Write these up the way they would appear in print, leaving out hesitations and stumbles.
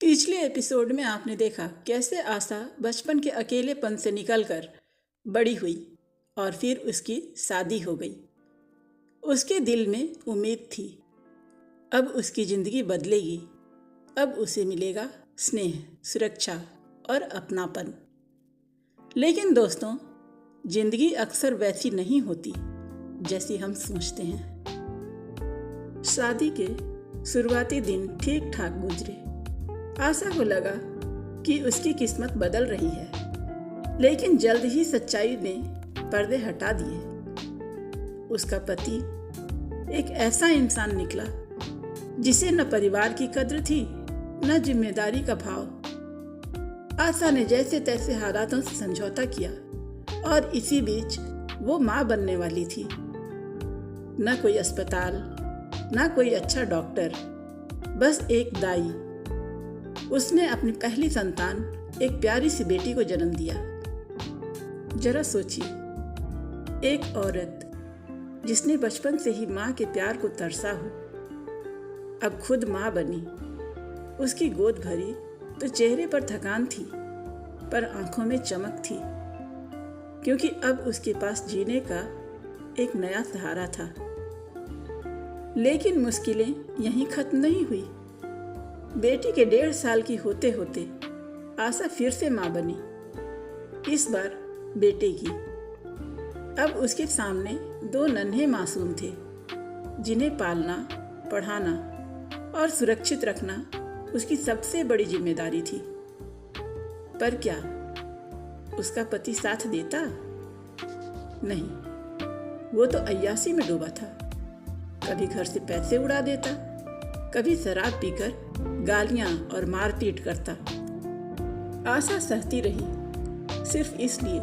पिछले एपिसोड में आपने देखा कैसे आशा बचपन के अकेलेपन से निकलकर बड़ी हुई और फिर उसकी शादी हो गई। उसके दिल में उम्मीद थी, अब उसकी ज़िंदगी बदलेगी। अब उसे मिलेगा स्नेह, सुरक्षा और अपनापन। लेकिन दोस्तों, ज़िंदगी अक्सर वैसी नहीं होती जैसी हम सोचते हैं। शादी के शुरुआती दिन ठीक ठाक गुजरे। आशा को लगा कि उसकी किस्मत बदल रही है, लेकिन जल्द ही सच्चाई ने पर्दे हटा दिए। उसका पति एक ऐसा इंसान निकला जिसे न परिवार की कद्र थी न जिम्मेदारी का भाव। आशा ने जैसे तैसे हालातों से समझौता किया और इसी बीच वो माँ बनने वाली थी। न कोई अस्पताल, न कोई अच्छा डॉक्टर, बस एक दाई। उसने अपनी पहली संतान, एक प्यारी सी बेटी को जन्म दिया। जरा सोचिए, एक औरत जिसने बचपन से ही माँ के प्यार को तरसा हो, अब खुद माँ बनी। उसकी गोद भरी तो चेहरे पर थकान थी, पर आंखों में चमक थी, क्योंकि अब उसके पास जीने का एक नया सहारा था। लेकिन मुश्किलें यहीं खत्म नहीं हुई। बेटी के 1.5 साल की होते होते आशा फिर से माँ बनी, इस बार बेटे की। अब उसके सामने 2 नन्हे मासूम थे, जिन्हें पालना, पढ़ाना और सुरक्षित रखना उसकी सबसे बड़ी जिम्मेदारी थी। पर क्या उसका पति साथ देता? नहीं, वो तो अय्यासी में डूबा था। कभी घर से पैसे उड़ा देता, कभी शराब पीकर गालियां और मारपीट करता। आशा सहती रही, सिर्फ इसलिए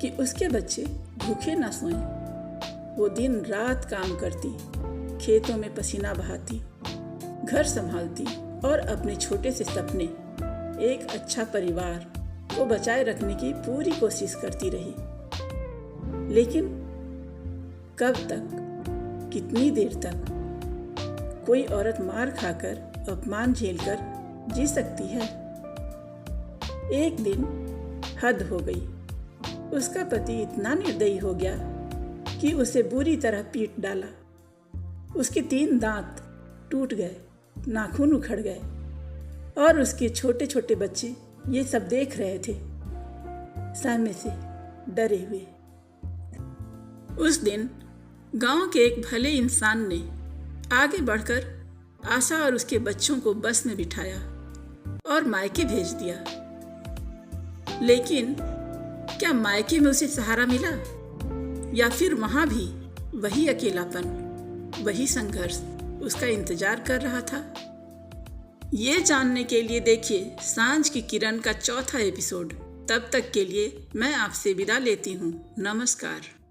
कि उसके बच्चे भूखे ना सोएं। वो दिन रात काम करती, खेतों में पसीना बहाती, घर संभालती और अपने छोटे से सपने, एक अच्छा परिवार को बचाए रखने की पूरी कोशिश करती रही। लेकिन कब तक, कितनी देर तक? कोई औरत मार खाकर, अपमान झेलकर जी सकती है? एक दिन हद हो गई। उसका पति इतना निर्दयी हो गया कि उसे बुरी तरह पीट डाला। उसके 3 दांत टूट गए, नाखून उखड़ गए और उसके छोटे छोटे बच्चे ये सब देख रहे थे, सामने से डरे हुए। उस दिन गांव के एक भले इंसान ने आगे बढ़कर आशा और उसके बच्चों को बस में बिठाया और मायके भेज दिया। लेकिन क्या मायके में उसे सहारा मिला, या फिर वहां भी वही अकेलापन, वही संघर्ष उसका इंतजार कर रहा था? ये जानने के लिए देखिए सांझ की किरण का 4था एपिसोड। तब तक के लिए मैं आपसे विदा लेती हूँ। नमस्कार।